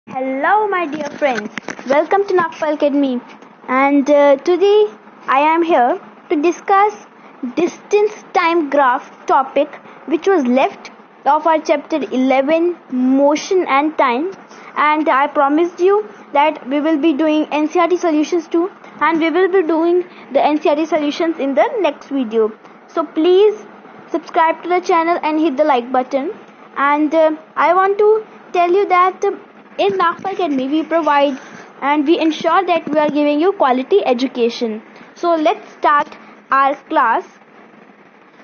Hello, my dear friends. Welcome to Nagpal Academy. And today I am here to discuss distance time graph topic, which was left of our chapter 11, motion and time. And I promised you that we will be doing NCERT solutions too, and we will be doing the NCERT solutions in the next video. So please subscribe to the channel and hit the like button. And I want to tell you that in Nagpal Academy we provide and we ensure that we are giving you quality education. So let's start our class.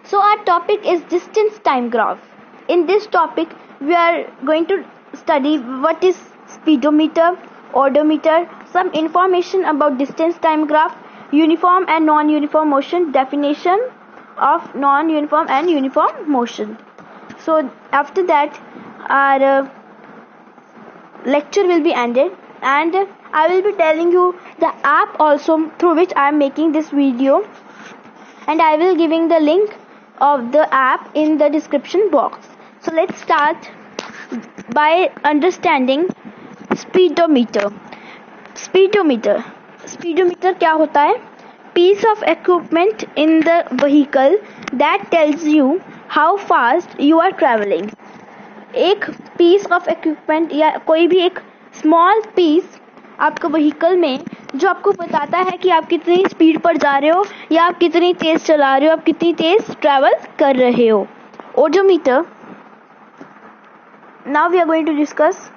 So our topic is distance time graph. In this topic we are going to study what is speedometer, odometer, some information about distance time graph, uniform and non-uniform motion, definition of non-uniform and uniform motion. So after that our lecture will be ended, and I will be telling you the app also through which I am making this video, and I will giving the link of the app in the description box. So let's start by understanding speedometer. Speedometer क्या होता है? Piece of equipment in the vehicle that tells you how fast you are traveling. एक piece of equipment या कोई भी एक small piece आपके vehicle में जो आपको बताता है कि आप कितनी स्पीड पर जा रहे हो या आप कितनी तेज चला रहे हो, आप कितनी तेज ट्रैवल कर रहे हो. Odometer. Now we are going to discuss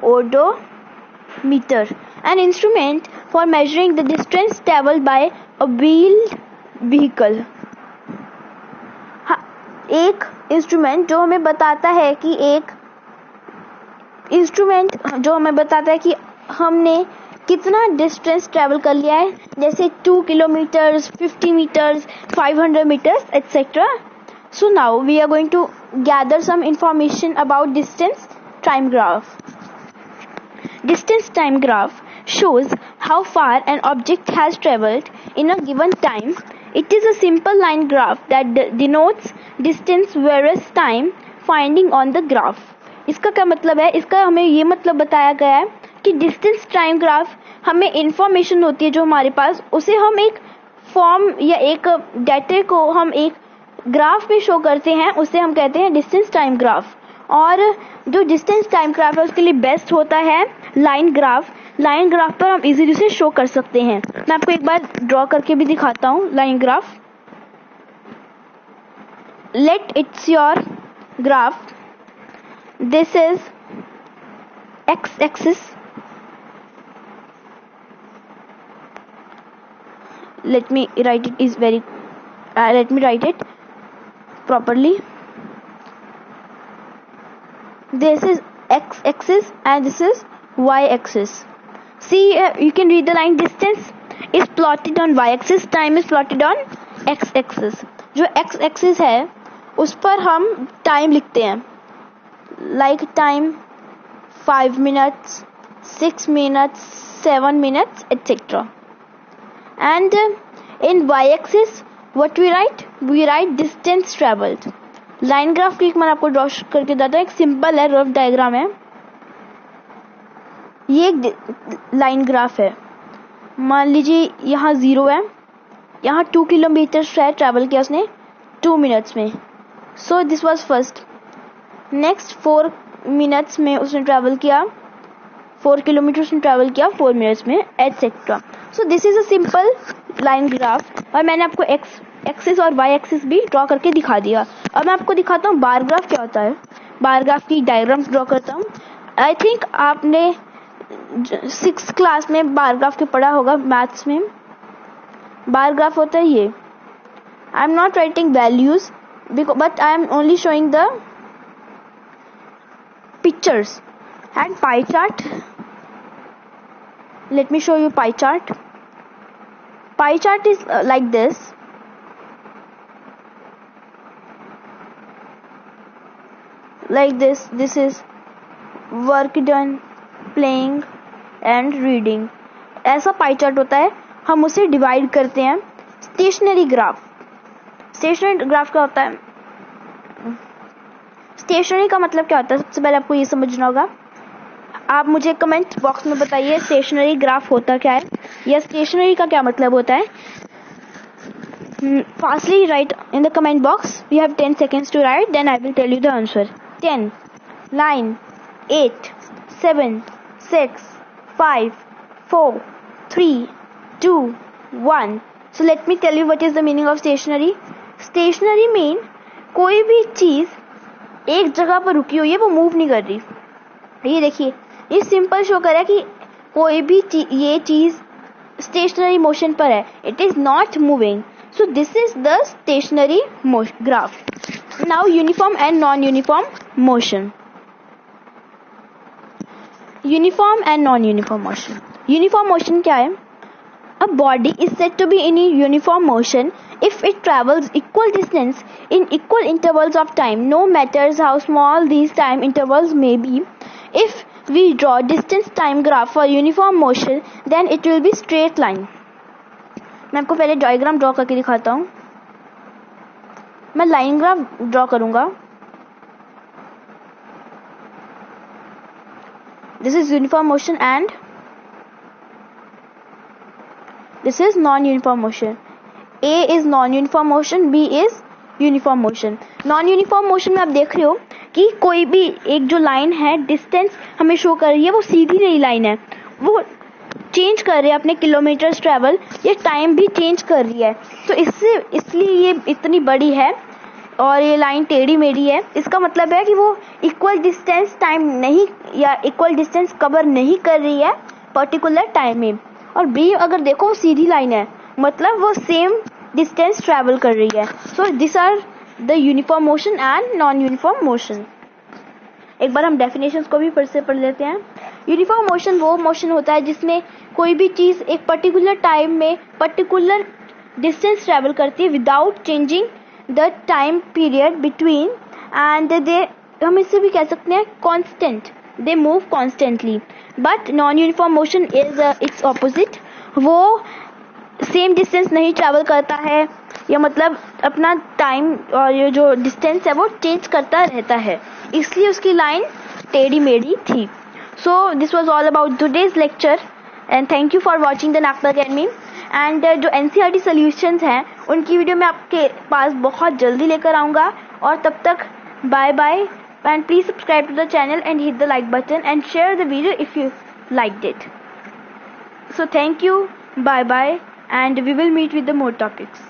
odometer, an instrument for measuring the distance travelled by a wheeled vehicle. एक इंस्ट्रूमेंट जो हमें बताता है कि हमने कितना डिस्टेंस ट्रैवल कर लिया है, जैसे 2 kilometres, 50 metres, 500 metres etcetera. So now we are going to gather some information about distance time graph. Distance time graph shows how far an object has traveled in a given time. It is a simple line graph that denotes distance versus time finding on the graph. इसका क्या मतलब है? इसका हमें ये मतलब बताया गया है कि डिस्टेंस टाइम ग्राफ हमें इंफॉर्मेशन होती है जो हमारे पास, उसे हम एक फॉर्म या एक डेटा को हम एक ग्राफ में शो करते हैं, उसे हम कहते हैं डिस्टेंस टाइम ग्राफ. और जो डिस्टेंस टाइम ग्राफ है उसके लिए बेस्ट होता है लाइन ग्राफ. लाइन ग्राफ पर हम इजीली से शो कर सकते हैं. मैं आपको एक बार ड्रॉ करके भी दिखाता हूँ line graph. Let it's your graph. This is x axis. let me write it properly. This is x axis and this is y axis. See, you can read the line. Distance is plotted on y axis, time is plotted on x axis. जो x axis है उस पर हम time लिखते हैं, like time 5 minutes, 6 minutes, 7 minutes, etc. And in y axis what we write distance traveled. Line graph की मैं आपको ड्रॉ करके देता हूँ. एक सिंपल है, रफ डायग्राम है. ये एक लाइन ग्राफ है. मान लीजिए यहाँ 0 है, यहाँ 2 किलोमीटर ट्रैवल किया उसने 2 मिनट्स में. So this was first. Next 4 minutes में उसने ट्रैवल किया, 4 किलोमीटर उसने ट्रैवल किया 4 मिनट्स में, etcetera. So this is a simple line graph. और मैंने आपको एक्स एक्सिस और वाई एक्सिस भी ड्रॉ करके दिखा दिया. अब मैं आपको दिखाता हूँ बार ग्राफ क्या होता है. बार ग्राफ की डायग्राम ड्रॉ करता हूँ. आई थिंक आपने 6th क्लास में बार ग्राफ के पढ़ा होगा मैथ्स में. बार ग्राफ होता है ये. I am not writing values but I am only showing the pictures. And pie chart. Let me show you pie chart. Pie chart is like this. This is work done, playing and reading. ऐसा pie chart होता है. हम उसे divide करते हैं. Stationery graph क्या होता है? स्टेशनरी का मतलब क्या होता है? सबसे पहले आपको ये समझना होगा. आप मुझे कमेंट बॉक्स में बताइए स्टेशनरी ग्राफ होता क्या है या स्टेशनरी का क्या मतलब होता है. Fastly write in the comment box. We have 10 seconds to write, then I will tell you the answer. 10, 9, 8, 7, 6, 5, 4, 3, 2, 1. So let me tell you what is the meaning of stationary. Stationary mean कोई भी चीज एक जगह पर रुकी हुई है, वो मूव नहीं कर रही. ये देखिए, ये सिंपल शो कर रहा है कि कोई भी ये चीज स्टेशनरी मोशन पर है. It is not moving. So this is the stationary graph. Now uniform and non-uniform motion. Uniform and non-uniform motion. Uniform motion क्या है? A body is said to be in uniform motion if it travels equal distance in equal intervals of time, no matters how small these time intervals may be. If we draw distance time graph for uniform motion, then it will be straight line. मैं आपको पहले diagram draw करके दिखाता हूँ. मैं line graph draw करूंगा. This is uniform motion and this is non uniform motion. A is non uniform motion, B is uniform motion. Non uniform motion में आप देख रहे हो कि कोई भी एक जो लाइन है डिस्टेंस हमें शो कर रही है, वो सीधी नहीं लाइन है, वो चेंज कर रही है अपने किलोमीटर्स ट्रैवल. ये टाइम भी चेंज कर रही है. तो इसलिए ये इतनी बड़ी है और ये लाइन टेढ़ी मेढ़ी है. इसका मतलब है कि वो इक्वल डिस्टेंस टाइम नहीं या इक्वल डिस्टेंस कवर नहीं कर रही है पर्टिकुलर टाइम में. और बी अगर देखो वो सीधी लाइन है, मतलब वो सेम डिस्टेंस ट्रैवल कर रही है. So this are the uniform motion and non uniform motion. एक बार हम डेफिनेशंस को भी फिर से पढ़ लेते हैं. यूनिफॉर्म मोशन वो मोशन होता है जिसमें कोई भी चीज एक पर्टिकुलर टाइम में पर्टिकुलर डिस्टेंस ट्रैवल करती है without changing the time period between, and they हम इससे भी कह सकते हैं constant, they move constantly. But non uniform motion is it's opposite. वो सेम डिस्टेंस नहीं ट्रैवल करता है, या मतलब अपना टाइम और ये जो डिस्टेंस है वो चेंज करता रहता है, इसलिए उसकी लाइन टेढ़ी मेढ़ी थी. So this was all about today's lecture and thank you for watching the Nagpur Academy. And जो NCERT solutions हैं उनकी वीडियो मैं आपके पास बहुत जल्दी लेकर आऊँगा. और तब तक bye bye, and please subscribe to the channel and hit the like button and share the video if you liked it. So thank you, bye bye, and we will meet with the more topics.